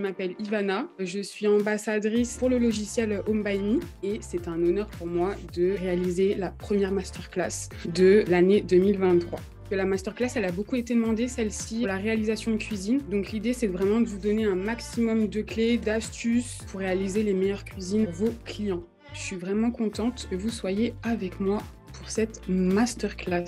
m'appelle Ivana, je suis ambassadrice pour le logiciel Home by Me et c'est un honneur pour moi de réaliser la première masterclass de l'année 2023. La masterclass, elle a beaucoup été demandée, celle-ci, pour la réalisation de cuisine. Donc l'idée, c'est vraiment de vous donner un maximum de clés, d'astuces pour réaliser les meilleures cuisines pour vos clients. Je suis vraiment contente que vous soyez avec moi pour cette masterclass.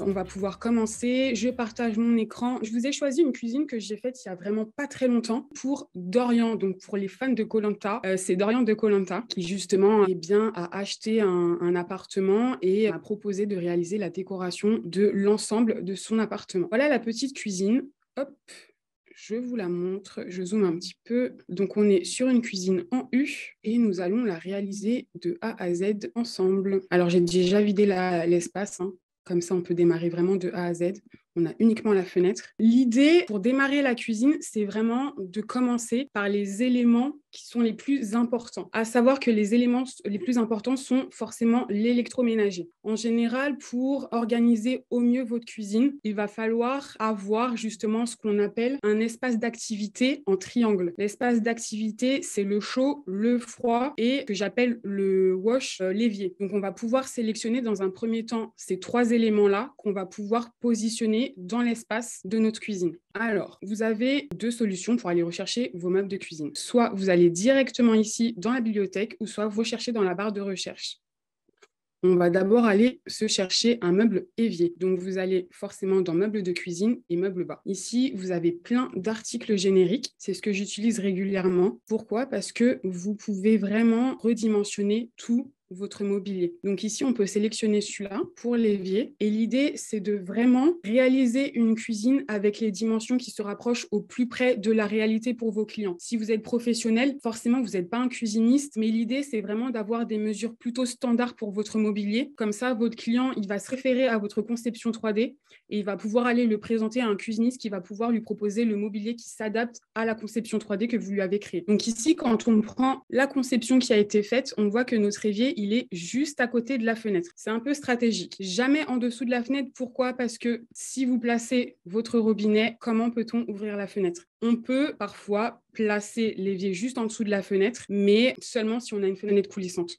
On va pouvoir commencer. Je partage mon écran. Je vous ai choisi une cuisine que j'ai faite il y a vraiment pas très longtemps pour Dorian. Donc pour les fans de Koh Lanta, c'est Dorian de Koh Lanta qui justement a acheté un appartement et a proposé de réaliser la décoration de l'ensemble de son appartement. Voilà la petite cuisine. Hop. Je vous la montre, je zoome un petit peu. Donc, on est sur une cuisine en U et nous allons la réaliser de A à Z ensemble. Alors, j'ai déjà vidé l'espace, hein. Comme ça, on peut démarrer vraiment de A à Z. On a uniquement la fenêtre. L'idée pour démarrer la cuisine, c'est vraiment de commencer par les éléments qui sont les plus importants. À savoir que les éléments les plus importants sont forcément l'électroménager. En général, pour organiser au mieux votre cuisine, il va falloir avoir justement ce qu'on appelle un espace d'activité en triangle. L'espace d'activité, c'est le chaud, le froid et que j'appelle le wash l'évier. Donc, on va pouvoir sélectionner dans un premier temps ces trois éléments-là qu'on va pouvoir positionner dans l'espace de notre cuisine. Alors, vous avez deux solutions pour aller rechercher vos meubles de cuisine. Soit vous allez directement ici dans la bibliothèque ou soit vous cherchez dans la barre de recherche. On va d'abord aller se chercher un meuble évier. Donc, vous allez forcément dans meubles de cuisine et meubles bas. Ici, vous avez plein d'articles génériques. C'est ce que j'utilise régulièrement. Pourquoi? Parce que vous pouvez vraiment redimensionner tout votre mobilier. Donc ici, on peut sélectionner celui-là pour l'évier. Et l'idée, c'est de vraiment réaliser une cuisine avec les dimensions qui se rapprochent au plus près de la réalité pour vos clients. Si vous êtes professionnel, forcément, vous n'êtes pas un cuisiniste, mais l'idée, c'est vraiment d'avoir des mesures plutôt standards pour votre mobilier. Comme ça, votre client, il va se référer à votre conception 3D et il va pouvoir aller le présenter à un cuisiniste qui va pouvoir lui proposer le mobilier qui s'adapte à la conception 3D que vous lui avez créée. Donc ici, quand on prend la conception qui a été faite, on voit que notre évier, il est juste à côté de la fenêtre. C'est un peu stratégique. Jamais en dessous de la fenêtre. Pourquoi? Parce que si vous placez votre robinet, comment peut-on ouvrir la fenêtre? On peut parfois placer l'évier juste en dessous de la fenêtre, mais seulement si on a une fenêtre coulissante.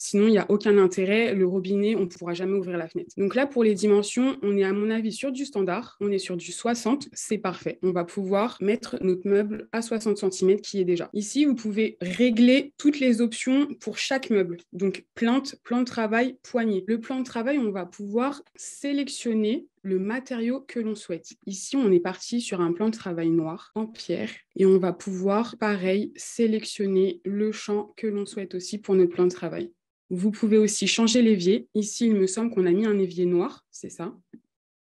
Sinon, il n'y a aucun intérêt. Le robinet, on ne pourra jamais ouvrir la fenêtre. Donc là, pour les dimensions, on est à mon avis sur du standard. On est sur du 60, c'est parfait. On va pouvoir mettre notre meuble à 60 cm qui est déjà. Ici, vous pouvez régler toutes les options pour chaque meuble. Donc plinthe, plan de travail, poignée. Le plan de travail, on va pouvoir sélectionner le matériau que l'on souhaite. Ici, on est parti sur un plan de travail noir en pierre et on va pouvoir, pareil, sélectionner le champ que l'on souhaite aussi pour notre plan de travail. Vous pouvez aussi changer l'évier. Ici, il me semble qu'on a mis un évier noir, c'est ça.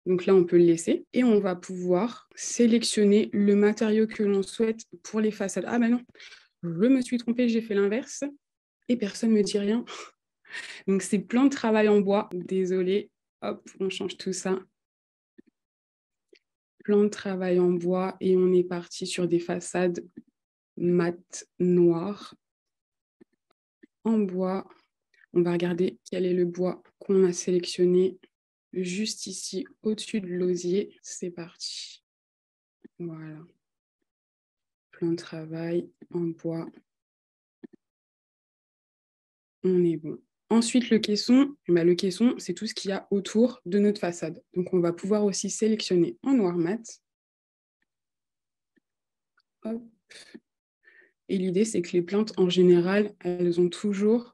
Donc là, on peut le laisser. Et on va pouvoir sélectionner le matériau que l'on souhaite pour les façades. Ah ben non, je me suis trompée, j'ai fait l'inverse. Et personne ne me dit rien. Donc c'est plan de travail en bois. Désolée. Hop, on change tout ça. Plan de travail en bois. Et on est parti sur des façades mat noires en bois. On va regarder quel est le bois qu'on a sélectionné juste ici, au-dessus de l'osier. C'est parti. Voilà. Plan de travail en bois. On est bon. Ensuite, le caisson. Le caisson, c'est tout ce qu'il y a autour de notre façade. Donc, on va pouvoir aussi sélectionner en noir mat. Hop. Et l'idée, c'est que les plantes, en général, elles ont toujours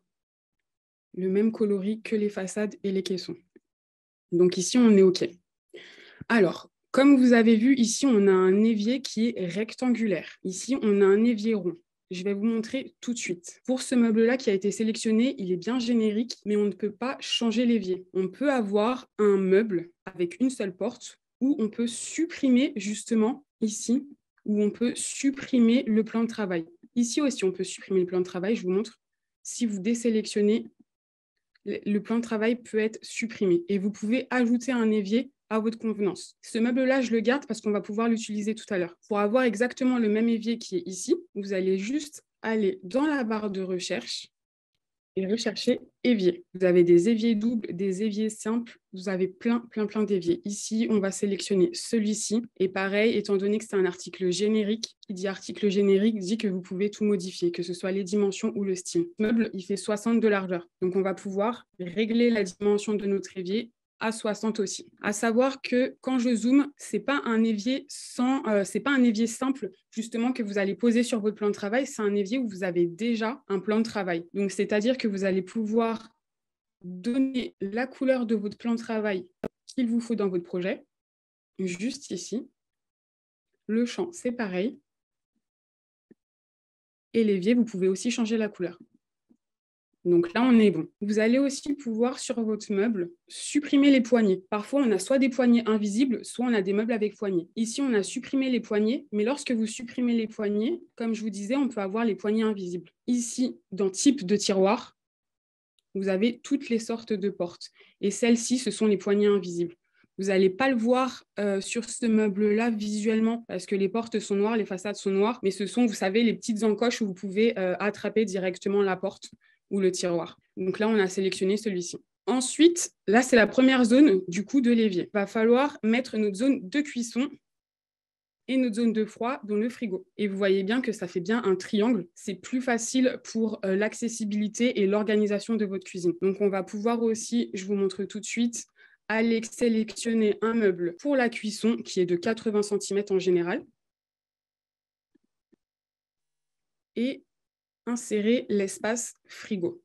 le même coloris que les façades et les caissons. Donc ici, on est OK. Alors, comme vous avez vu, ici, on a un évier qui est rectangulaire. Ici, on a un évier rond. Je vais vous montrer tout de suite. Pour ce meuble-là qui a été sélectionné, il est bien générique, mais on ne peut pas changer l'évier. On peut avoir un meuble avec une seule porte où on peut supprimer justement ici, où on peut supprimer le plan de travail. Ici aussi, on peut supprimer le plan de travail. Je vous montre. Si vous désélectionnez, le plan de travail peut être supprimé et vous pouvez ajouter un évier à votre convenance. Ce meuble-là, je le garde parce qu'on va pouvoir l'utiliser tout à l'heure. Pour avoir exactement le même évier qui est ici, vous allez juste aller dans la barre de recherche et rechercher évier. Vous avez des éviers doubles, des éviers simples, vous avez plein d'éviers. Ici, on va sélectionner celui-ci. Et pareil, étant donné que c'est un article générique, qui dit article générique dit que vous pouvez tout modifier, que ce soit les dimensions ou le style. Le meuble, il fait 60 de largeur. Donc, on va pouvoir régler la dimension de notre évier à 60 aussi. À savoir que quand je zoome, c'est pas un évier c'est pas un évier simple justement que vous allez poser sur votre plan de travail, c'est un évier où vous avez déjà un plan de travail. Donc c'est-à-dire que vous allez pouvoir donner la couleur de votre plan de travail qu'il vous faut dans votre projet, juste ici. Le champ, c'est pareil. Et l'évier, vous pouvez aussi changer la couleur. Donc là, on est bon. Vous allez aussi pouvoir, sur votre meuble, supprimer les poignées. Parfois, on a soit des poignées invisibles, soit on a des meubles avec poignées. Ici, on a supprimé les poignées, mais lorsque vous supprimez les poignées, comme je vous disais, on peut avoir les poignées invisibles. Ici, dans type de tiroir, vous avez toutes les sortes de portes. Et celles-ci, ce sont les poignées invisibles. Vous n'allez pas le voir sur ce meuble-là visuellement parce que les portes sont noires, les façades sont noires, mais ce sont, vous savez, les petites encoches où vous pouvez attraper directement la porte ou le tiroir. Donc là, on a sélectionné celui-ci. Ensuite, là, c'est la première zone du coup de l'évier. Il va falloir mettre notre zone de cuisson et notre zone de froid dans le frigo. Et vous voyez bien que ça fait bien un triangle. C'est plus facile pour l'accessibilité et l'organisation de votre cuisine. Donc, on va pouvoir aussi, je vous montre tout de suite, aller sélectionner un meuble pour la cuisson qui est de 80 cm en général et insérer l'espace frigo.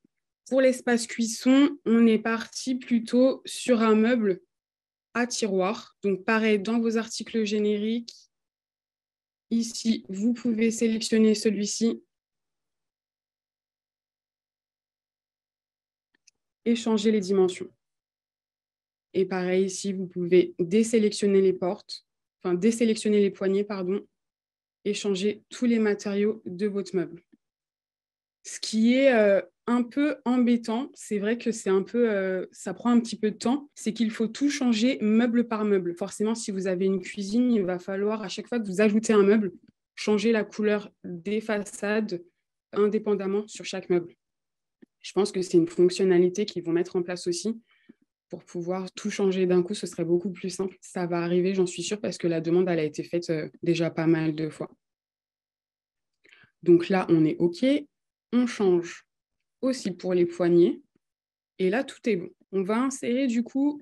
Pour l'espace cuisson, on est parti plutôt sur un meuble à tiroir. Donc pareil, dans vos articles génériques, ici, vous pouvez sélectionner celui-ci et changer les dimensions. Et pareil, ici, vous pouvez désélectionner les portes, enfin désélectionner les poignées, pardon, et changer tous les matériaux de votre meuble. Ce qui est un peu embêtant, c'est vrai que c'est un peu, ça prend un petit peu de temps, c'est qu'il faut tout changer meuble par meuble. Forcément, si vous avez une cuisine, il va falloir, à chaque fois que vous ajoutez un meuble, changer la couleur des façades indépendamment sur chaque meuble. Je pense que c'est une fonctionnalité qu'ils vont mettre en place aussi pour pouvoir tout changer d'un coup, ce serait beaucoup plus simple. Ça va arriver, j'en suis sûre, parce que la demande, elle a été faite déjà pas mal de fois. Donc là, on est OK. On change aussi pour les poignées. Et là, tout est bon. On va insérer du coup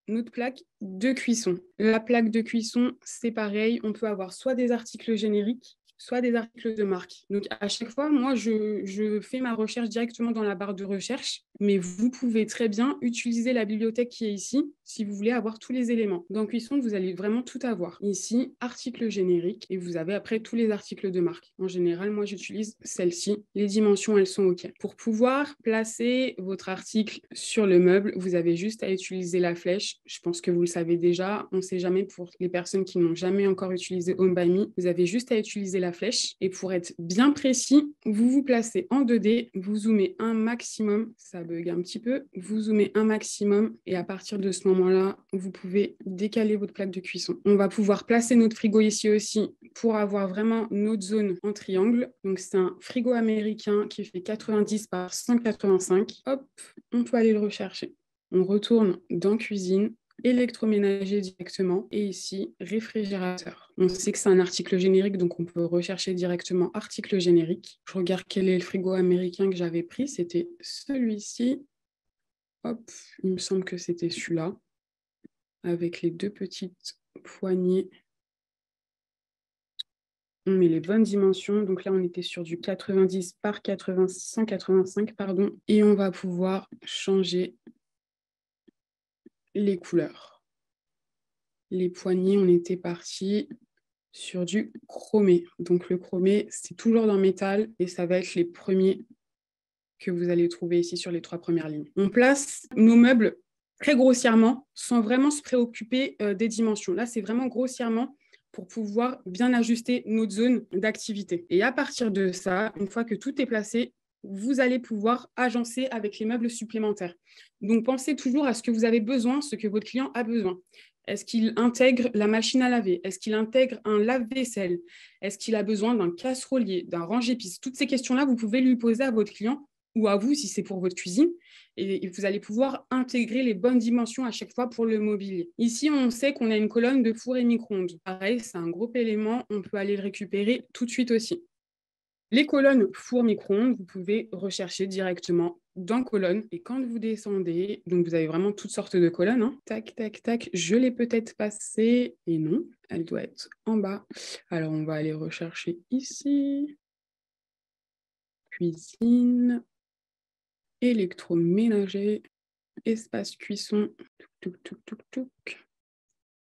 notre plaque de cuisson. La plaque de cuisson, c'est pareil. On peut avoir soit des articles génériques, soit des articles de marque. Donc, à chaque fois, moi, je fais ma recherche directement dans la barre de recherche, mais vous pouvez très bien utiliser la bibliothèque qui est ici si vous voulez avoir tous les éléments. Dans Cuisson, vous allez vraiment tout avoir. Ici, article générique, et vous avez après tous les articles de marque. En général, moi, j'utilise celle-ci. Les dimensions, elles sont OK. Pour pouvoir placer votre article sur le meuble, vous avez juste à utiliser la flèche. Je pense que vous le savez déjà. On ne sait jamais pour les personnes qui n'ont jamais encore utilisé Home by Me. Vous avez juste à utiliser la flèche. Et pour être bien précis, vous vous placez en 2D, vous zoomez un maximum, ça bug un petit peu, vous zoomez un maximum et à partir de ce moment-là, vous pouvez décaler votre plaque de cuisson. On va pouvoir placer notre frigo ici aussi pour avoir vraiment notre zone en triangle. Donc c'est un frigo américain qui fait 90 par 185. Hop, on peut aller le rechercher. On retourne dans cuisine, électroménager directement et ici, réfrigérateur. On sait que c'est un article générique, donc on peut rechercher directement article générique. Je regarde quel est le frigo américain que j'avais pris. C'était celui-ci. Hop, il me semble que c'était celui-là, avec les deux petites poignées. On met les bonnes dimensions. Donc là, on était sur du 90 par 185, pardon. Et on va pouvoir changer les couleurs. Les poignées, on était parti sur du chromé. Donc le chromé, c'est toujours dans métal et ça va être les premiers que vous allez trouver ici sur les 3 premières lignes. On place nos meubles très grossièrement sans vraiment se préoccuper des dimensions. Là, c'est vraiment grossièrement pour pouvoir bien ajuster notre zone d'activité. Et à partir de ça, une fois que tout est placé, vous allez pouvoir agencer avec les meubles supplémentaires. Donc, pensez toujours à ce que vous avez besoin, ce que votre client a besoin. Est-ce qu'il intègre la machine à laver? Est-ce qu'il intègre un lave-vaisselle? Est-ce qu'il a besoin d'un casserolier, d'un range-épices? Toutes ces questions-là, vous pouvez lui poser à votre client ou à vous si c'est pour votre cuisine. Et vous allez pouvoir intégrer les bonnes dimensions à chaque fois pour le mobilier. Ici, on sait qu'on a une colonne de four et micro-ondes. Pareil, c'est un gros élément, on peut aller le récupérer tout de suite aussi. Les colonnes four micro-ondes, vous pouvez rechercher directement dans colonne. Et quand vous descendez, donc vous avez vraiment toutes sortes de colonnes. Hein. Tac, tac, tac. Je l'ai peut-être passée. Et non, elle doit être en bas. Alors, on va aller rechercher ici. Cuisine. Électroménager. Espace cuisson. Touc, touc, touc, touc, touc.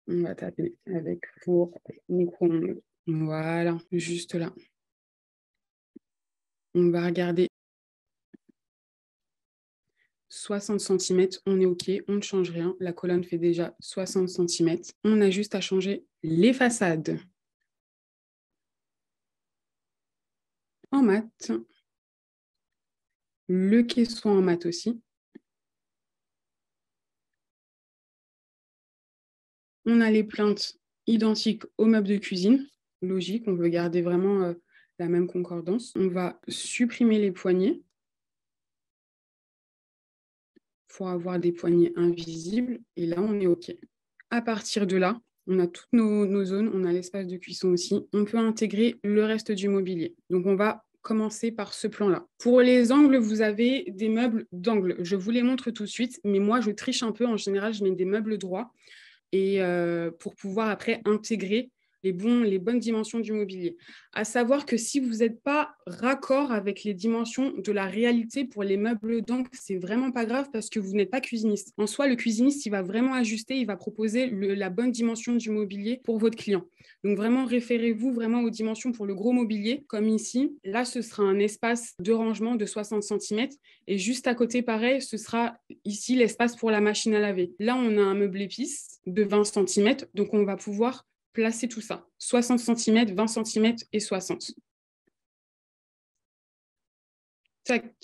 On va taper avec four micro-ondes. Voilà, juste là. On va regarder 60 cm, on est OK, on ne change rien. La colonne fait déjà 60 cm. On a juste à changer les façades. En mat. Le caisson en mat aussi. On a les plaintes identiques aux meubles de cuisine. Logique, on veut garder vraiment la même concordance. On va supprimer les poignées pour avoir des poignées invisibles. Et là, on est OK. À partir de là, on a toutes nos zones, on a l'espace de cuisson aussi. On peut intégrer le reste du mobilier. Donc, on va commencer par ce plan-là. Pour les angles, vous avez des meubles d'angle. Je vous les montre tout de suite, mais moi, je triche un peu. En général, je mets des meubles droits et pour pouvoir après intégrer les bonnes dimensions du mobilier. À savoir que si vous n'êtes pas raccord avec les dimensions de la réalité pour les meubles d'angle, c'est vraiment pas grave parce que vous n'êtes pas cuisiniste. En soi, le cuisiniste, il va vraiment ajuster, il va proposer la bonne dimension du mobilier pour votre client. Donc vraiment, référez-vous vraiment aux dimensions pour le gros mobilier, comme ici. Là, ce sera un espace de rangement de 60 cm. Et juste à côté, pareil, ce sera ici l'espace pour la machine à laver. Là, on a un meuble épice de 20 cm. Donc, on va pouvoir placer tout ça. 60 cm, 20 cm et 60. Tac.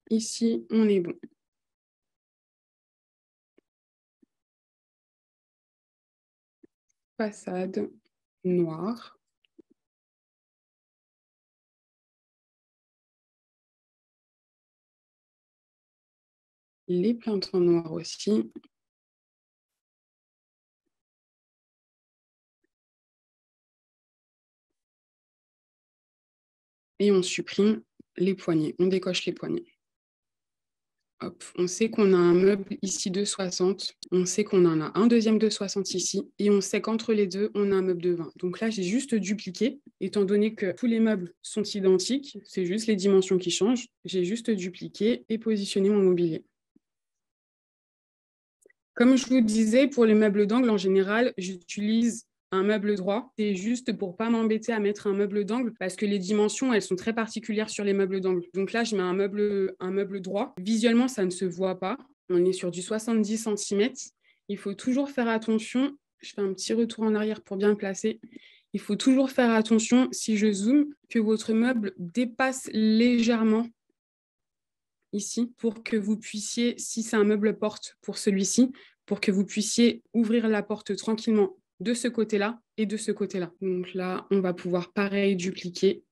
Ici, on est bon. Façade noire. Les plaintes en noir aussi. Et on supprime les poignées. On décoche les poignées. Hop. On sait qu'on a un meuble ici de 60. On sait qu'on en a un deuxième de 60 ici. Et on sait qu'entre les deux, on a un meuble de 20. Donc là, j'ai juste dupliqué. Étant donné que tous les meubles sont identiques, c'est juste les dimensions qui changent. J'ai juste dupliqué et positionné mon mobilier. Comme je vous disais, pour les meubles d'angle, en général, j'utilise un meuble droit. C'est juste pour ne pas m'embêter à mettre un meuble d'angle parce que les dimensions, elles sont très particulières sur les meubles d'angle. Donc là, je mets un meuble droit. Visuellement, ça ne se voit pas. On est sur du 70 cm. Il faut toujours faire attention. Je fais un petit retour en arrière pour bien le placer. Il faut toujours faire attention, si je zoome, que votre meuble dépasse légèrement ici pour que vous puissiez, si c'est un meuble porte pour celui-ci, pour que vous puissiez ouvrir la porte tranquillement de ce côté-là et de ce côté-là. Donc là, on va pouvoir pareil dupliquer.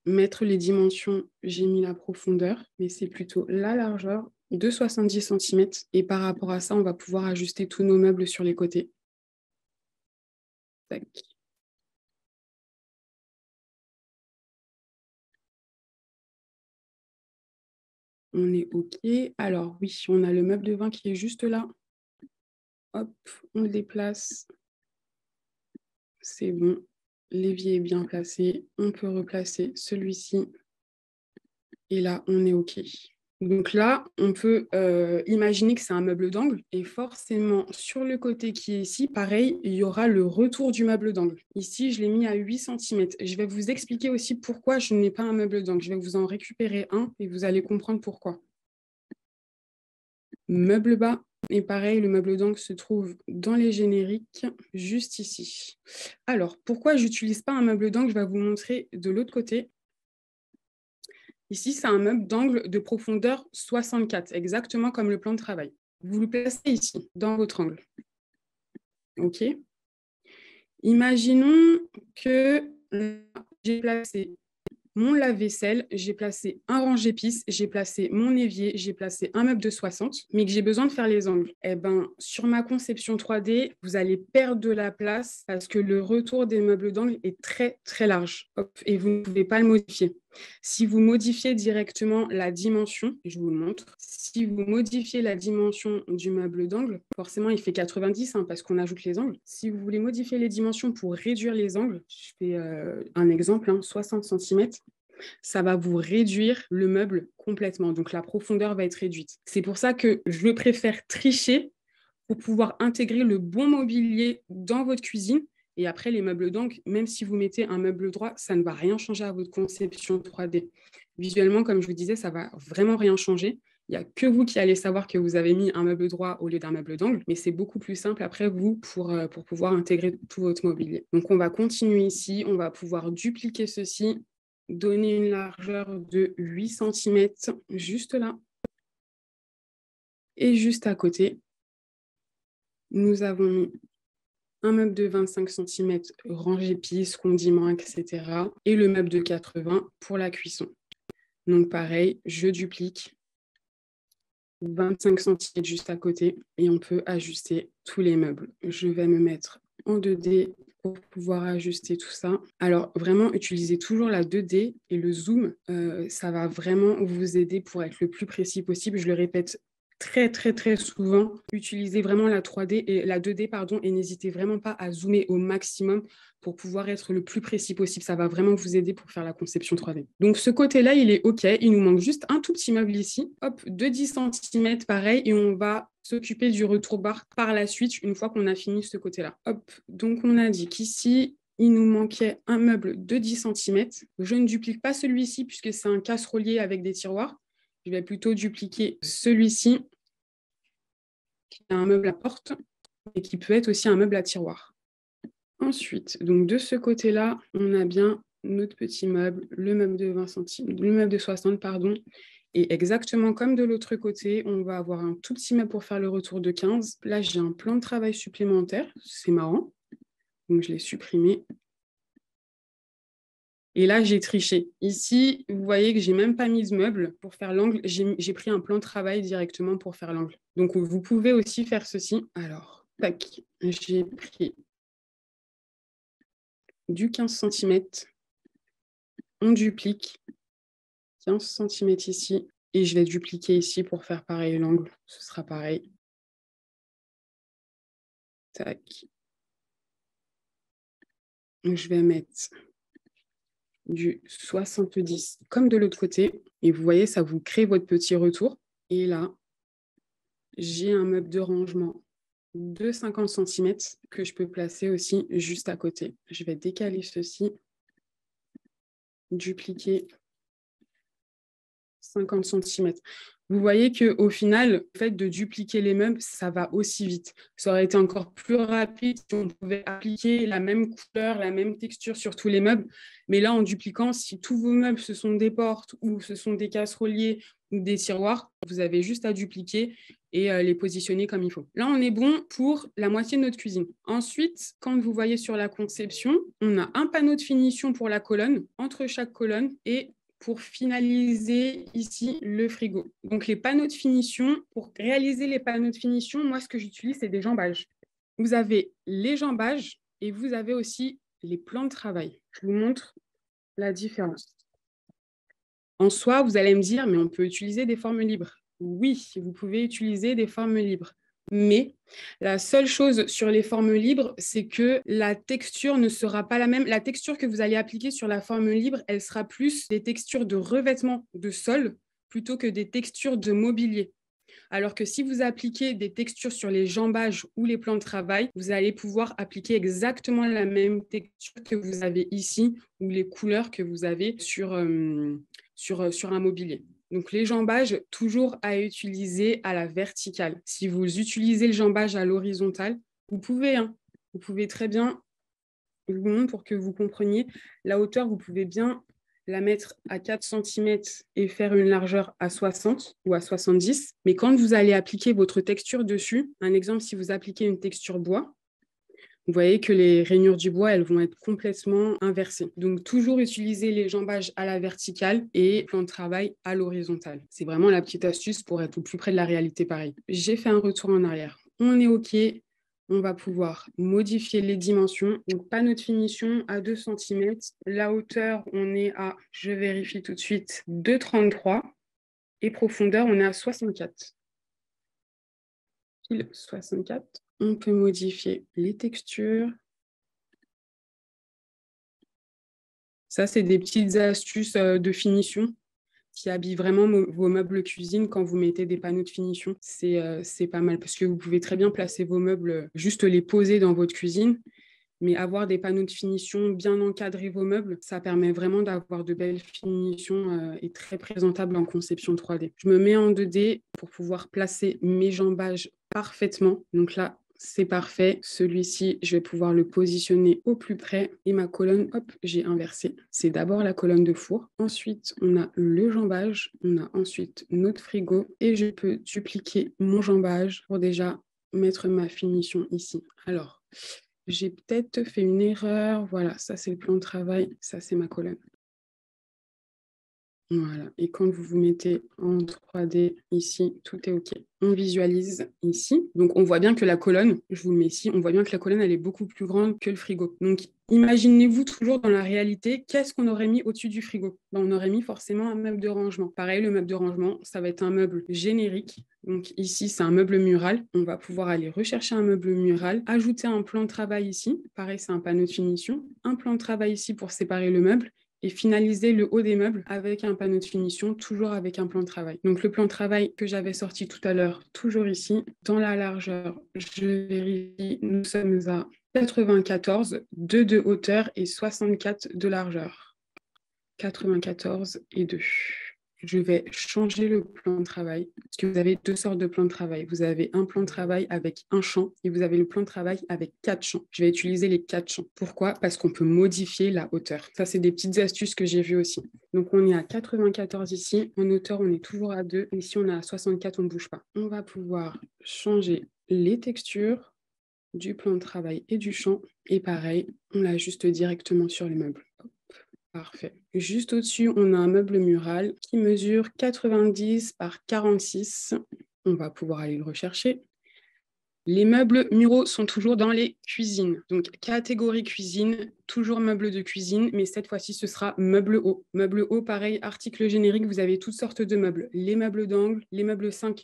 Mettre les dimensions, j'ai mis la profondeur, mais c'est plutôt la largeur de 70 cm. Et par rapport à ça, on va pouvoir ajuster tous nos meubles sur les côtés. Tac. On est OK. Alors oui, on a le meuble de vin qui est juste là. Hop, on le déplace. C'est bon. L'évier est bien placé. On peut replacer celui-ci. Et là, on est OK. Donc là, on peut imaginer que c'est un meuble d'angle. Et forcément, sur le côté qui est ici, pareil, il y aura le retour du meuble d'angle. Ici, je l'ai mis à 8 cm. Je vais vous expliquer aussi pourquoi je n'ai pas un meuble d'angle. Je vais vous en récupérer un et vous allez comprendre pourquoi. Meuble bas. Et pareil, le meuble d'angle se trouve dans les génériques, juste ici. Alors, pourquoi je n'utilise pas un meuble d'angle? Je vais vous montrer de l'autre côté. Ici, c'est un meuble d'angle de profondeur 64, exactement comme le plan de travail. Vous le placez ici, dans votre angle. OK. Imaginons que j'ai placé mon lave-vaisselle, j'ai placé un range-épices, j'ai placé mon évier, j'ai placé un meuble de 60, mais que j'ai besoin de faire les angles. Eh ben, sur ma conception 3D, vous allez perdre de la place parce que le retour des meubles d'angle est très, très large. Hop, et vous ne pouvez pas le modifier. Si vous modifiez directement la dimension, je vous le montre, si vous modifiez la dimension du meuble d'angle, forcément il fait 90 parce qu'on ajoute les angles. Si vous voulez modifier les dimensions pour réduire les angles, je fais un exemple, 60 cm, ça va vous réduire le meuble complètement. Donc la profondeur va être réduite. C'est pour ça que je préfère tricher pour pouvoir intégrer le bon mobilier dans votre cuisine. Et après, les meubles d'angle, même si vous mettez un meuble droit, ça ne va rien changer à votre conception 3D. Visuellement, comme je vous disais, ça ne va vraiment rien changer. Il n'y a que vous qui allez savoir que vous avez mis un meuble droit au lieu d'un meuble d'angle, mais c'est beaucoup plus simple après vous pour pouvoir intégrer tout votre mobilier. Donc, on va continuer ici. On va pouvoir dupliquer ceci, donner une largeur de 8 cm juste là. Et juste à côté, nous avons mis un meuble de 25 cm, range épices, condiments, etc. Et le meuble de 80 pour la cuisson. Donc pareil, je duplique 25 cm juste à côté et on peut ajuster tous les meubles. Je vais me mettre en 2D pour pouvoir ajuster tout ça. Alors vraiment, utilisez toujours la 2D et le zoom. Ça va vraiment vous aider pour être le plus précis possible. Je le répète très, très, très souvent. Utilisez vraiment la 3D et la 2D, et n'hésitez vraiment pas à zoomer au maximum pour pouvoir être le plus précis possible. Ça va vraiment vous aider pour faire la conception 3D. Donc, ce côté-là, il est OK. Il nous manque juste un tout petit meuble ici. Hop, de 10 cm, pareil. Et on va s'occuper du retour bar par la suite, une fois qu'on a fini ce côté-là. Hop, donc on a dit qu'ici, il nous manquait un meuble de 10 cm. Je ne duplique pas celui-ci puisque c'est un casserolier avec des tiroirs. Je vais plutôt dupliquer celui-ci, qui est un meuble à porte et qui peut être aussi un meuble à tiroir. Ensuite, donc de ce côté-là, on a bien notre petit meuble, le meuble de 20 cm, le meuble de 60, pardon. Et exactement comme de l'autre côté, on va avoir un tout petit meuble pour faire le retour de 15. Là, j'ai un plan de travail supplémentaire. C'est marrant. Donc, je l'ai supprimé. Et là, j'ai triché. Ici, vous voyez que je n'ai même pas mis de meuble pour faire l'angle. J'ai pris un plan de travail directement pour faire l'angle. Donc, vous pouvez aussi faire ceci. Alors, tac, j'ai pris du 15 cm. On duplique 15 cm ici. Et je vais dupliquer ici pour faire pareil l'angle. Ce sera pareil. Tac. Je vais mettre du 70 comme de l'autre côté. Et vous voyez, ça vous crée votre petit retour. Et là, j'ai un meuble de rangement de 50 cm que je peux placer aussi juste à côté. Je vais décaler ceci, dupliquer 50 cm. Vous voyez qu'au final, le fait de dupliquer les meubles, ça va aussi vite. Ça aurait été encore plus rapide si on pouvait appliquer la même couleur, la même texture sur tous les meubles. Mais là, en dupliquant, si tous vos meubles, ce sont des portes ou ce sont des casseroliers ou des tiroirs, vous avez juste à dupliquer et les positionner comme il faut. Là, on est bon pour la moitié de notre cuisine. Ensuite, quand vous voyez sur la conception, on a un panneau de finition pour la colonne, entre chaque colonne, et pour finaliser ici le frigo. Donc les panneaux de finition, pour réaliser les panneaux de finition, moi ce que j'utilise, c'est des jambages. Vous avez les jambages et vous avez aussi les plans de travail. Je vous montre la différence. En soi, vous allez me dire, mais on peut utiliser des formes libres. Oui, vous pouvez utiliser des formes libres. Mais la seule chose sur les formes libres, c'est que la texture ne sera pas la même. La texture que vous allez appliquer sur la forme libre, elle sera plus des textures de revêtement de sol plutôt que des textures de mobilier. Alors que si vous appliquez des textures sur les jambages ou les plans de travail, vous allez pouvoir appliquer exactement la même texture que vous avez ici ou les couleurs que vous avez sur un mobilier. Donc, les jambages, toujours à utiliser à la verticale. Si vous utilisez le jambage à l'horizontale, vous pouvez très bien, je vous montre pour que vous compreniez, la hauteur, vous pouvez bien la mettre à 4 cm et faire une largeur à 60 ou à 70. Mais quand vous allez appliquer votre texture dessus, un exemple, si vous appliquez une texture bois, Vous voyez que les rainures du bois, elles vont être complètement inversées. Donc, toujours utiliser les jambages à la verticale et plan de travail à l'horizontale. C'est vraiment la petite astuce pour être au plus près de la réalité pareil. J'ai fait un retour en arrière. On est OK. On va pouvoir modifier les dimensions. Donc, panneau de finition à 2 cm. La hauteur, on est à, je vérifie tout de suite, 2,33. Et profondeur, on est à 64. Pile 64. On peut modifier les textures. Ça, c'est des petites astuces de finition qui habillent vraiment vos meubles cuisine quand vous mettez des panneaux de finition. C'est pas mal parce que vous pouvez très bien placer vos meubles, juste les poser dans votre cuisine. Mais avoir des panneaux de finition, bien encadrer vos meubles, ça permet vraiment d'avoir de belles finitions et très présentables en conception 3D. Je me mets en 2D pour pouvoir placer mes jambages parfaitement. Donc là, c'est parfait. Celui-ci, je vais pouvoir le positionner au plus près. Et ma colonne, hop, j'ai inversé. C'est d'abord la colonne de four. Ensuite, on a le jambage. On a ensuite notre frigo. Et je peux dupliquer mon jambage pour déjà mettre ma finition ici. Alors, j'ai peut-être fait une erreur. Voilà, ça, c'est le plan de travail. Ça, c'est ma colonne. Voilà. Et quand vous vous mettez en 3D ici, tout est OK. On visualise ici. Donc, on voit bien que la colonne, je vous le mets ici, on voit bien que la colonne, elle est beaucoup plus grande que le frigo. Donc, imaginez-vous toujours dans la réalité, qu'est-ce qu'on aurait mis au-dessus du frigo? On aurait mis forcément un meuble de rangement. Pareil, le meuble de rangement, ça va être un meuble générique. Donc, ici, c'est un meuble mural. On va pouvoir aller rechercher un meuble mural, ajouter un plan de travail ici. Pareil, c'est un panneau de finition. Un plan de travail ici pour séparer le meuble et finaliser le haut des meubles avec un panneau de finition, toujours avec un plan de travail. Donc le plan de travail que j'avais sorti tout à l'heure, toujours ici. Dans la largeur, je vérifie, nous sommes à 94, 2 de hauteur et 64 de largeur. 94 et 2. Je vais changer le plan de travail parce que vous avez 2 sortes de plans de travail. Vous avez un plan de travail avec un champ et vous avez le plan de travail avec 4 champs. Je vais utiliser les 4 champs. Pourquoi? Parce qu'on peut modifier la hauteur. Ça, c'est des petites astuces que j'ai vues aussi. Donc, on est à 94 ici. En hauteur, on est toujours à 2. Ici, on est à 64, on ne bouge pas. On va pouvoir changer les textures du plan de travail et du champ. Et pareil, on l'ajuste directement sur les meubles. Parfait. Juste au-dessus, on a un meuble mural qui mesure 90 par 46. On va pouvoir aller le rechercher. Les meubles muraux sont toujours dans les cuisines. Donc, catégorie cuisine, toujours meuble de cuisine, mais cette fois-ci, ce sera meuble haut. Meuble haut, pareil, article générique, vous avez toutes sortes de meubles. Les meubles d'angle, les meubles simples,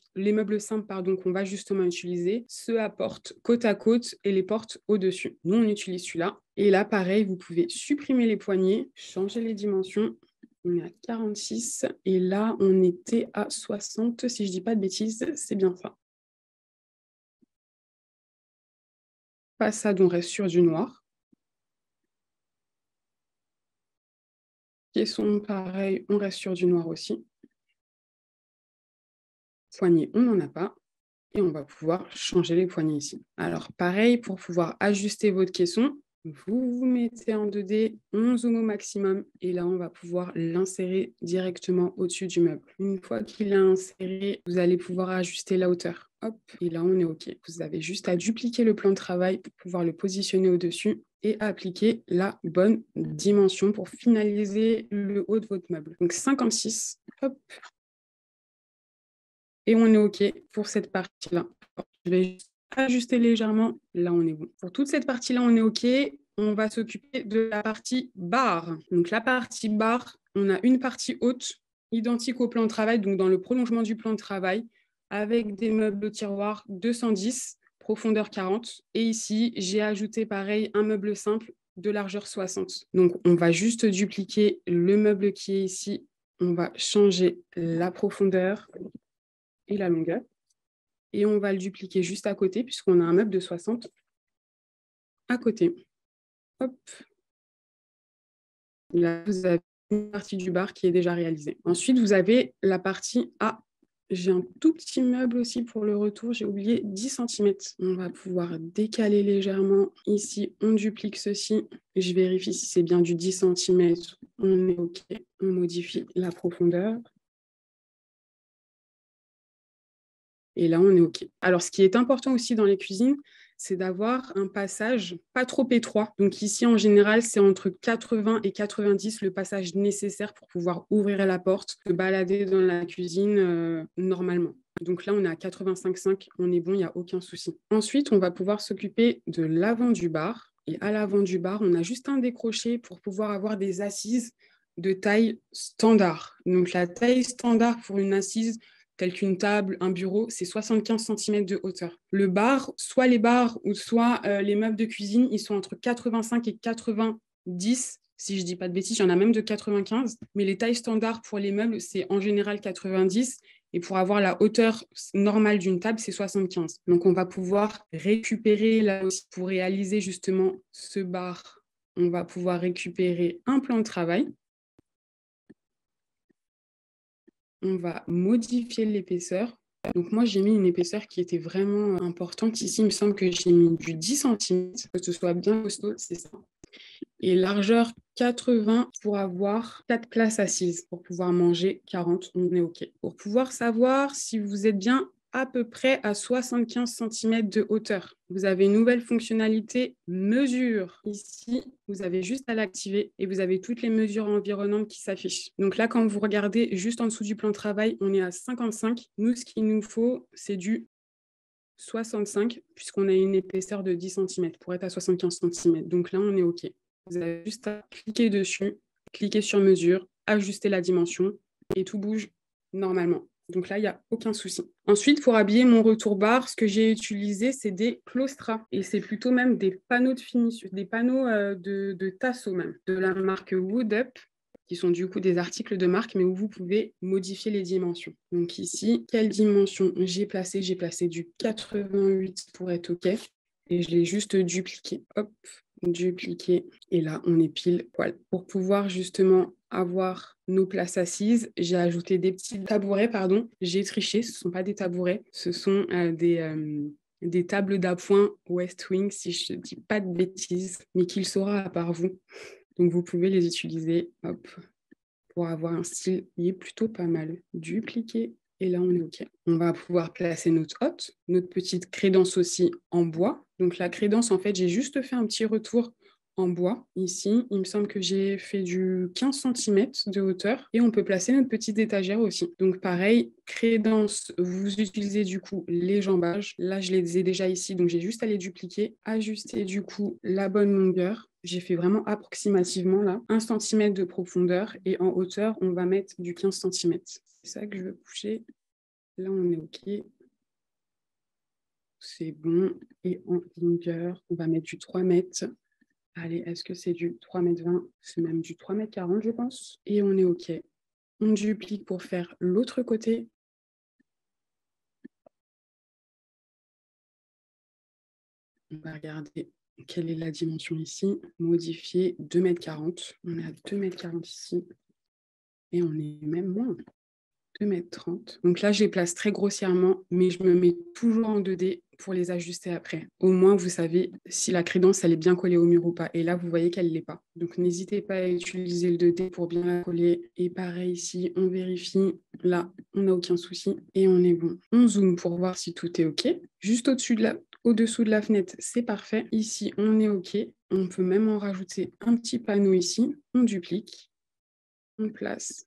qu'on va justement utiliser, ceux à porte côte à côte et les portes au-dessus. Nous, on utilise celui-là. Et là, pareil, vous pouvez supprimer les poignées, changer les dimensions. On est à 46 et là, on était à 60, si je ne dis pas de bêtises, c'est bien ça. Façade, on reste sur du noir. Caisson, pareil, on reste sur du noir aussi. Poignée, on n'en a pas. Et on va pouvoir changer les poignées ici. Alors, pareil, pour pouvoir ajuster votre caisson, vous vous mettez en 2D, on zoome au maximum, et là, on va pouvoir l'insérer directement au-dessus du meuble. Une fois qu'il est inséré, vous allez pouvoir ajuster la hauteur. Hop, et là, on est OK. Vous avez juste à dupliquer le plan de travail pour pouvoir le positionner au-dessus et appliquer la bonne dimension pour finaliser le haut de votre meuble. Donc, 56, hop, et on est OK pour cette partie-là. Je vais juste ajuster légèrement. Là, on est bon. Pour toute cette partie-là, on est OK. On va s'occuper de la partie barre. Donc, la partie barre, on a une partie haute, identique au plan de travail, donc dans le prolongement du plan de travail, avec des meubles tiroirs 210, profondeur 40. Et ici, j'ai ajouté pareil un meuble simple de largeur 60. Donc, on va juste dupliquer le meuble qui est ici. On va changer la profondeur et la longueur. Et on va le dupliquer juste à côté, puisqu'on a un meuble de 60 à côté. Hop. Là, vous avez une partie du bar qui est déjà réalisée. Ensuite, vous avez la partie A. J'ai un tout petit meuble aussi pour le retour. J'ai oublié 10 cm. On va pouvoir décaler légèrement. Ici, on duplique ceci. Je vérifie si c'est bien du 10 cm. On est OK. On modifie la profondeur. Et là, on est OK. Alors, ce qui est important aussi dans les cuisines, c'est d'avoir un passage pas trop étroit. Donc ici, en général, c'est entre 80 et 90 le passage nécessaire pour pouvoir ouvrir la porte, se balader dans la cuisine normalement. Donc là, on est à 85,5, on est bon, il n'y a aucun souci. Ensuite, on va pouvoir s'occuper de l'avant du bar. Et à l'avant du bar, on a juste un décroché pour pouvoir avoir des assises de taille standard. Donc la taille standard pour une assise, telle qu'une table, un bureau, c'est 75 cm de hauteur. Le bar, soit les bars ou soit les meubles de cuisine, ils sont entre 85 et 90, si je ne dis pas de bêtises, il y en a même de 95. Mais les tailles standards pour les meubles, c'est en général 90. Et pour avoir la hauteur normale d'une table, c'est 75. Donc, on va pouvoir récupérer là aussi pour réaliser justement ce bar. On va pouvoir récupérer un plan de travail. On va modifier l'épaisseur. Donc moi, j'ai mis une épaisseur qui était vraiment importante. Ici, il me semble que j'ai mis du 10 cm, que ce soit bien costaud, c'est ça. Et largeur 80 pour avoir 4 places assises. Pour pouvoir manger 40, on est OK. Pour pouvoir savoir si vous êtes bien à peu près à 75 cm de hauteur. Vous avez une nouvelle fonctionnalité mesure. Ici, vous avez juste à l'activer et vous avez toutes les mesures environnantes qui s'affichent. Donc là, quand vous regardez juste en dessous du plan de travail, on est à 55. Nous, ce qu'il nous faut, c'est du 65 puisqu'on a une épaisseur de 10 cm pour être à 75 cm. Donc là, on est OK. Vous avez juste à cliquer dessus, cliquer sur mesure, ajuster la dimension et tout bouge normalement. Donc là, il n'y a aucun souci. Ensuite, pour habiller mon retour bar, ce que j'ai utilisé, c'est des claustras. Et c'est plutôt même des panneaux de finition, des panneaux de tasseau même, de la marque Wood Up, qui sont du coup des articles de marque, mais où vous pouvez modifier les dimensions. Donc ici, quelle dimension j'ai placé? J'ai placé du 88 pour être OK. Et je l'ai juste dupliqué. Hop, dupliqué. Et là, on est pile poil. Pour pouvoir justement avoir nos places assises, j'ai ajouté des petits tabourets, pardon. J'ai triché, ce ne sont pas des tabourets, ce sont des tables d'appoint West Wing, si je ne dis pas de bêtises, mais qu'il saura à part vous. Donc, vous pouvez les utiliser, hop, pour avoir un style qui est plutôt pas mal. Dupliquer. Et là, on est OK. On va pouvoir placer notre hotte, notre petite crédence aussi en bois. Donc la crédence, en fait, j'ai juste fait un petit retour en bois. Ici, il me semble que j'ai fait du 15 cm de hauteur et on peut placer notre petite étagère aussi. Donc pareil, crédence, vous utilisez du coup les jambages. Là, je les ai déjà ici, donc j'ai juste à les dupliquer, ajuster du coup la bonne longueur. J'ai fait vraiment approximativement là, 1 cm de profondeur et en hauteur, on va mettre du 15 cm. C'est ça que je veux coucher. Là, on est OK. C'est bon. Et en longueur, on va mettre du 3 mètres. Allez, est-ce que c'est du 3,20 m? C'est même du 3,40 m, je pense. Et on est OK. On duplique pour faire l'autre côté. On va regarder quelle est la dimension ici. Modifier 2,40 m. On est à 2,40 m ici. Et on est même moins. 2,30 m. Donc là, je les place très grossièrement, mais je me mets toujours en 2D pour les ajuster après. Au moins, vous savez si la crédence, elle est bien collée au mur ou pas. Et là, vous voyez qu'elle ne l'est pas. Donc, n'hésitez pas à utiliser le 2D pour bien la coller. Et pareil ici, on vérifie. Là, on n'a aucun souci et on est bon. On zoome pour voir si tout est OK. Juste au-dessous de la fenêtre, c'est parfait. Ici, on est OK. On peut même en rajouter un petit panneau ici. On duplique. On place.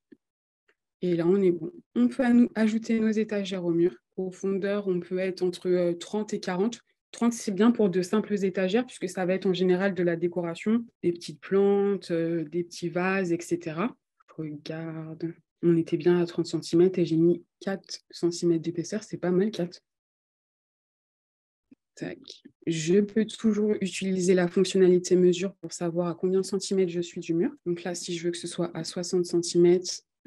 Et là, on est bon. On peut ajouter nos étagères au mur. Profondeur, on peut être entre 30 et 40. 30, c'est bien pour de simples étagères, puisque ça va être en général de la décoration, des petites plantes, des petits vases, etc. Je regarde. On était bien à 30 cm et j'ai mis 4 cm d'épaisseur. C'est pas mal, 4. Tac. Je peux toujours utiliser la fonctionnalité mesure pour savoir à combien de centimètres je suis du mur. Donc là, si je veux que ce soit à 60 cm,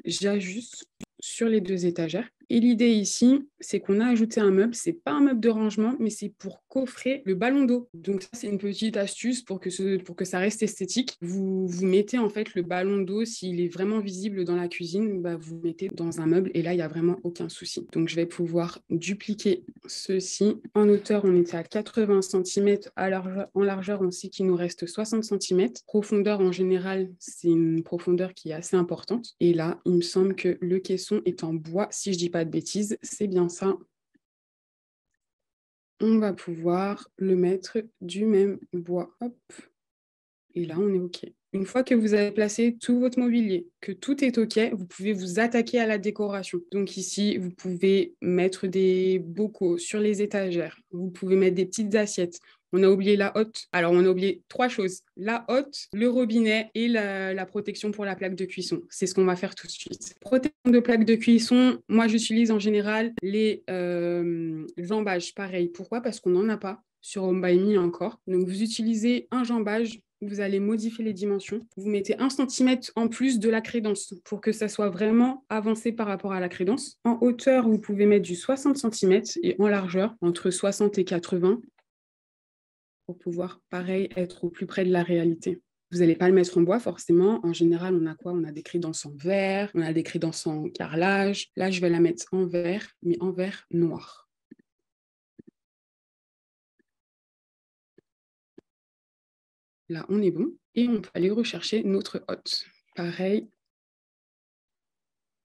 j'ajuste sur les 2 étagères. Et l'idée ici, c'est qu'on a ajouté un meuble. C'est pas un meuble de rangement, mais c'est pour coffrer le ballon d'eau. Donc ça, c'est une petite astuce pour que ça reste esthétique. Vous mettez en fait le ballon d'eau, s'il est vraiment visible dans la cuisine, bah, vous le mettez dans un meuble et là, il n'y a vraiment aucun souci. Donc je vais pouvoir dupliquer ceci. En hauteur, on était à 80 cm. En largeur, on sait qu'il nous reste 60 cm. Profondeur, en général, c'est une profondeur qui est assez importante. Et là, il me semble que le caisson est en bois, si je ne dis pas de bêtises, c'est bien ça. on va pouvoir le mettre du même bois. Hop. Et là, on est OK. Une fois que vous avez placé tout votre mobilier, que tout est OK, vous pouvez vous attaquer à la décoration. Donc ici, vous pouvez mettre des bocaux sur les étagères. Vous pouvez mettre des petites assiettes. On a oublié la hotte. Alors, on a oublié 3 choses. La hotte, le robinet et la protection pour la plaque de cuisson. C'est ce qu'on va faire tout de suite. Protection de plaque de cuisson, moi, j'utilise en général les jambages. Pareil. Pourquoi? Parce qu'on n'en a pas sur Home by Me encore. Donc, vous utilisez un jambage. Vous allez modifier les dimensions. Vous mettez 1 centimètre en plus de la crédence pour que ça soit vraiment avancé par rapport à la crédence. En hauteur, vous pouvez mettre du 60 centimètres et en largeur, entre 60 et 80 pour pouvoir, pareil, être au plus près de la réalité. Vous n'allez pas le mettre en bois, forcément. En général, on a quoi? On a des crédences en verre, on a des crédences en carrelage. Là, je vais la mettre en verre, mais en verre noir. Là, on est bon. Et on peut aller rechercher notre hotte. Pareil.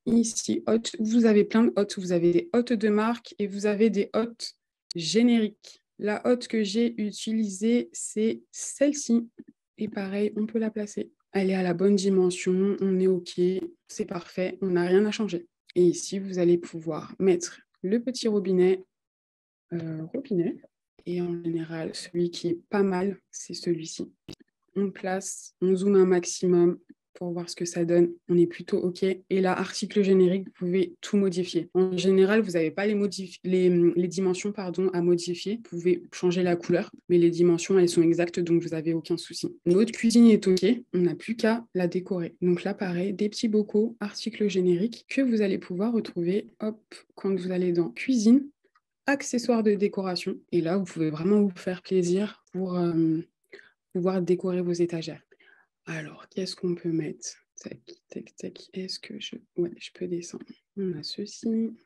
Ici, hotte, vous avez plein de hottes. Vous avez des hottes de marque et vous avez des hottes génériques. La hotte que j'ai utilisée, c'est celle-ci. Et pareil, on peut la placer. Elle est à la bonne dimension, on est OK, c'est parfait, on n'a rien à changer. Et ici, vous allez pouvoir mettre le petit robinet. Et en général, celui qui est pas mal, c'est celui-ci. On place, on zoome un maximum pour voir ce que ça donne. On est plutôt OK. Et là, article générique, vous pouvez tout modifier. En général, vous n'avez pas les dimensions à modifier. Vous pouvez changer la couleur, mais les dimensions, elles sont exactes, donc vous n'avez aucun souci. Notre cuisine est OK. On n'a plus qu'à la décorer. Donc là, pareil, des petits bocaux, article générique, que vous allez pouvoir retrouver quand vous allez dans cuisine, accessoires de décoration. Et là, vous pouvez vraiment vous faire plaisir pour pouvoir décorer vos étagères. Alors, qu'est-ce qu'on peut mettre? Tac, tac, tac. Est-ce que je... Ouais, je peux descendre. On a ceci.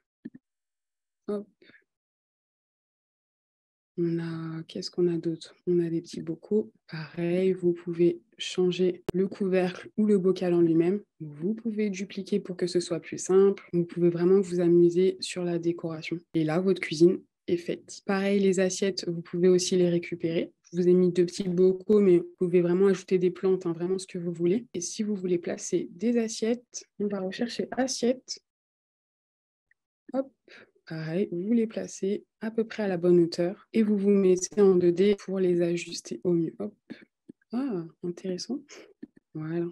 Hop. On a... Qu'est-ce qu'on a d'autre? On a des petits bocaux. Pareil, vous pouvez changer le couvercle ou le bocal en lui-même. Vous pouvez dupliquer pour que ce soit plus simple. Vous pouvez vraiment vous amuser sur la décoration. Et là, votre cuisine est faite. Pareil, les assiettes, vous pouvez aussi les récupérer. Je vous ai mis 2 petits bocaux, mais vous pouvez vraiment ajouter des plantes, vraiment ce que vous voulez. Et si vous voulez placer des assiettes, on va rechercher assiettes. Hop, pareil, vous les placez à peu près à la bonne hauteur et vous vous mettez en 2D pour les ajuster au mieux. Hop. Ah, intéressant. Voilà.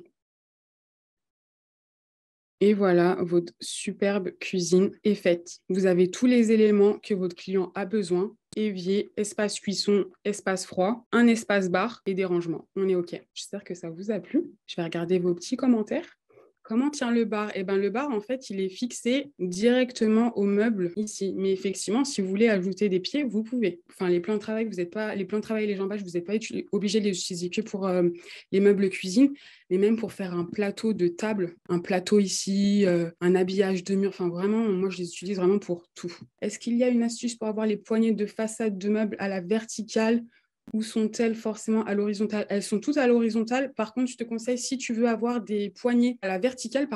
Et voilà, votre superbe cuisine est faite. Vous avez tous les éléments que votre client a besoin. Évier, espace cuisson, espace froid, un espace bar et des rangements. On est OK. J'espère que ça vous a plu. Je vais regarder vos petits commentaires. Comment tient le bar? Eh ben, le bar, en fait, il est fixé directement au meuble ici. Mais effectivement, si vous voulez ajouter des pieds, vous pouvez. Enfin, les plans de travail, les plans de travail et les jambages, vous n'êtes pas obligé de les utiliser que pour les meubles cuisine, mais même pour faire un plateau de table, un plateau ici, un habillage de mur. Enfin, vraiment, moi, je les utilise vraiment pour tout. Est-ce qu'il y a une astuce pour avoir les poignées de façade de meubles à la verticale? Ou sont-elles forcément à l'horizontale? Elles sont toutes à l'horizontale. Par contre, je te conseille, si tu veux avoir des poignées à la verticale,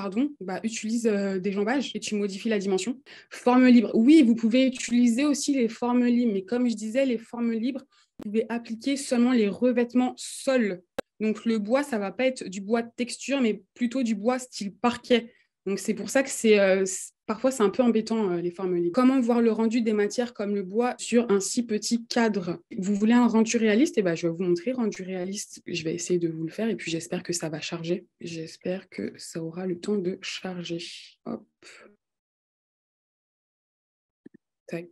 utilise des jambages et tu modifies la dimension. Forme libre. Oui, vous pouvez utiliser aussi les formes libres. Mais comme je disais, les formes libres, vous pouvez appliquer seulement les revêtements sols. Donc, le bois, ça ne va pas être du bois de texture, mais plutôt du bois style parquet. Donc, c'est pour ça que parfois, c'est un peu embêtant, les formes libres. Comment voir le rendu des matières comme le bois sur un si petit cadre? Vous voulez un rendu réaliste? Eh ben, je vais vous montrer rendu réaliste. Je vais essayer de vous le faire et puis j'espère que ça va charger. J'espère que ça aura le temps de charger. Hop. Tac.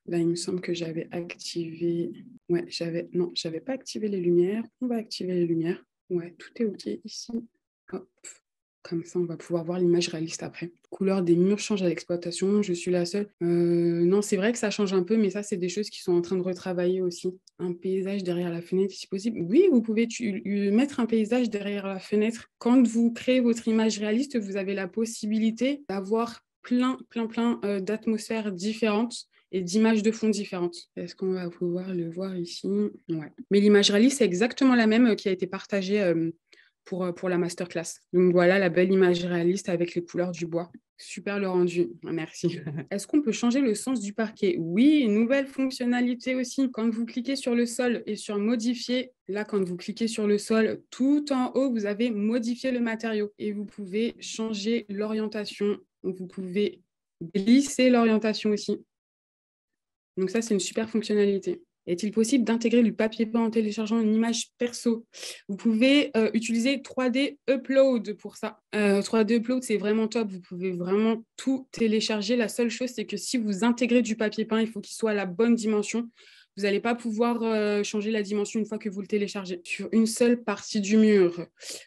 Là, il me semble que j'avais activé... Ouais, Non, j'avais pas activé les lumières. On va activer les lumières. Ouais, tout est OK ici. Hop. Comme ça, on va pouvoir voir l'image réaliste après. Couleur des murs change à l'exploitation. Je suis la seule. Non, c'est vrai que ça change un peu, mais ça, c'est des choses qui sont en train de retravailler aussi. Un paysage derrière la fenêtre, si possible. Oui, vous pouvez mettre un paysage derrière la fenêtre. Quand vous créez votre image réaliste, vous avez la possibilité d'avoir plein d'atmosphères différentes et d'images de fond différentes. Est-ce qu'on va pouvoir le voir ici? Ouais. Mais l'image réaliste, c'est exactement la même qui a été partagée pour la masterclass. Donc voilà la belle image réaliste avec les couleurs du bois. Super le rendu, merci. Est-ce qu'on peut changer le sens du parquet? Oui, une nouvelle fonctionnalité aussi. Quand vous cliquez sur le sol et sur modifier, là, quand vous cliquez sur le sol, tout en haut, vous avez modifié le matériau et vous pouvez changer l'orientation. Vous pouvez glisser l'orientation aussi. Donc ça, c'est une super fonctionnalité. Est-il possible d'intégrer du papier peint en téléchargeant une image perso? Vous pouvez utiliser 3D Upload pour ça. 3D Upload, c'est vraiment top. Vous pouvez vraiment tout télécharger. La seule chose, c'est que si vous intégrez du papier peint, il faut qu'il soit à la bonne dimension. Vous n'allez pas pouvoir changer la dimension une fois que vous le téléchargez sur une seule partie du mur.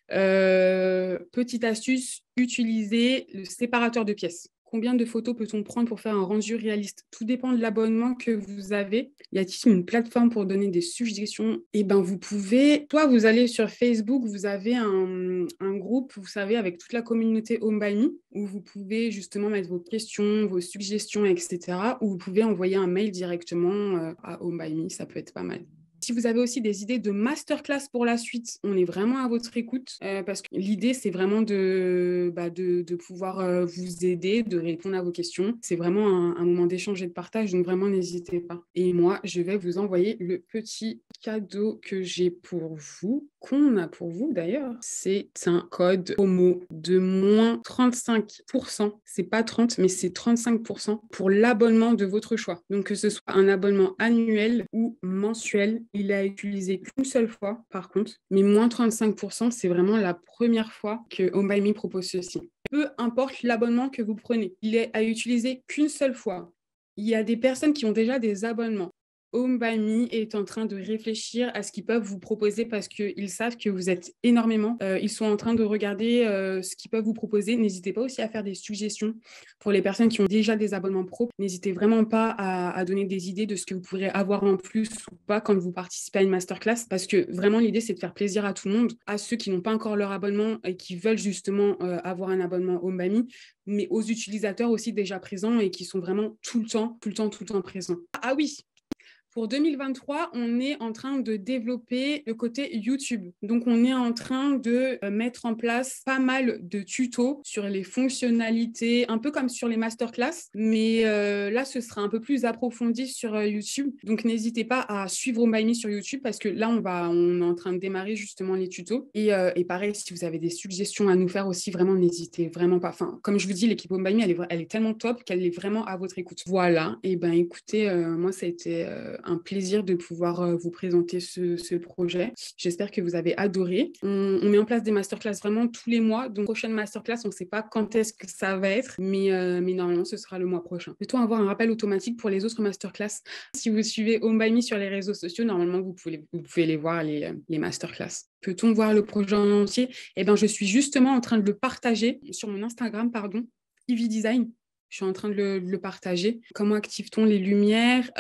Petite astuce, utilisez le séparateur de pièces. Combien de photos peut-on prendre pour faire un rendu réaliste? Tout dépend de l'abonnement que vous avez. Y a-t-il une plateforme pour donner des suggestions? Eh bien, vous pouvez, soit vous allez sur Facebook, vous avez un groupe, vous savez, avec toute la communauté Home by Me, où vous pouvez justement mettre vos questions, vos suggestions, etc. Ou vous pouvez envoyer un mail directement à Home by Me, ça peut être pas mal. Si vous avez aussi des idées de masterclass pour la suite, on est vraiment à votre écoute parce que l'idée, c'est vraiment de pouvoir vous aider, de répondre à vos questions. C'est vraiment un moment d'échange et de partage, donc vraiment, n'hésitez pas. Et moi, je vais vous envoyer le petit cadeau que j'ai pour vous, qu'on a pour vous d'ailleurs. C'est un code promo de moins 35%. C'est pas 30, mais c'est 35% pour l'abonnement de votre choix. Donc, que ce soit un abonnement annuel ou mensuel, il a utilisé qu'une seule fois, par contre, mais moins 35%, c'est vraiment la première fois que Home by Me propose ceci. Peu importe l'abonnement que vous prenez, il est à utiliser qu'une seule fois. Il y a des personnes qui ont déjà des abonnements. Home by Me est en train de réfléchir à ce qu'ils peuvent vous proposer parce qu'ils savent que vous êtes énormément. Ils sont en train de regarder ce qu'ils peuvent vous proposer. N'hésitez pas aussi à faire des suggestions pour les personnes qui ont déjà des abonnements pro. N'hésitez vraiment pas à donner des idées de ce que vous pourrez avoir en plus ou pas quand vous participez à une masterclass parce que vraiment l'idée c'est de faire plaisir à tout le monde, à ceux qui n'ont pas encore leur abonnement et qui veulent justement avoir un abonnement Home by Me, mais aux utilisateurs aussi déjà présents et qui sont vraiment tout le temps présents. Ah oui, pour 2023, on est en train de développer le côté YouTube. Donc, on est en train de mettre en place pas mal de tutos sur les fonctionnalités, un peu comme sur les masterclass, mais là, ce sera un peu plus approfondi sur YouTube. Donc, n'hésitez pas à suivre Home by Me sur YouTube parce que là, on est en train de démarrer justement les tutos. Et pareil, si vous avez des suggestions à nous faire aussi, vraiment, n'hésitez vraiment pas. Enfin, comme je vous dis, l'équipe Home by Me, elle est tellement top qu'elle est vraiment à votre écoute. Voilà. Et ben, écoutez, moi, ça a été un plaisir de pouvoir vous présenter ce projet. J'espère que vous avez adoré. On met en place des masterclass vraiment tous les mois. Donc, prochaine masterclass, on ne sait pas quand est-ce que ça va être, mais normalement, ce sera le mois prochain. Peut-on avoir un rappel automatique pour les autres masterclass? Si vous suivez Home by Me sur les réseaux sociaux, normalement, vous pouvez les voir, les masterclass. Peut-on voir le projet en entier? Eh bien, je suis justement en train de le partager sur mon Instagram, Ivy Design. Je suis en train de le partager. Comment active-t-on les lumières?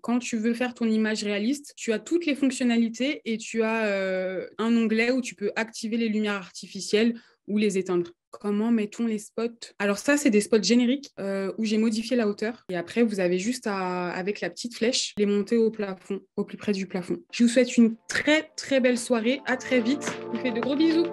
Quand tu veux faire ton image réaliste, tu as toutes les fonctionnalités et tu as un onglet où tu peux activer les lumières artificielles ou les éteindre. Comment mettons les spots? Alors ça, c'est des spots génériques où j'ai modifié la hauteur. Et après, vous avez juste à, avec la petite flèche, les monter au plafond, au plus près du plafond. Je vous souhaite une très, très belle soirée. À très vite. Je vous fais de gros bisous.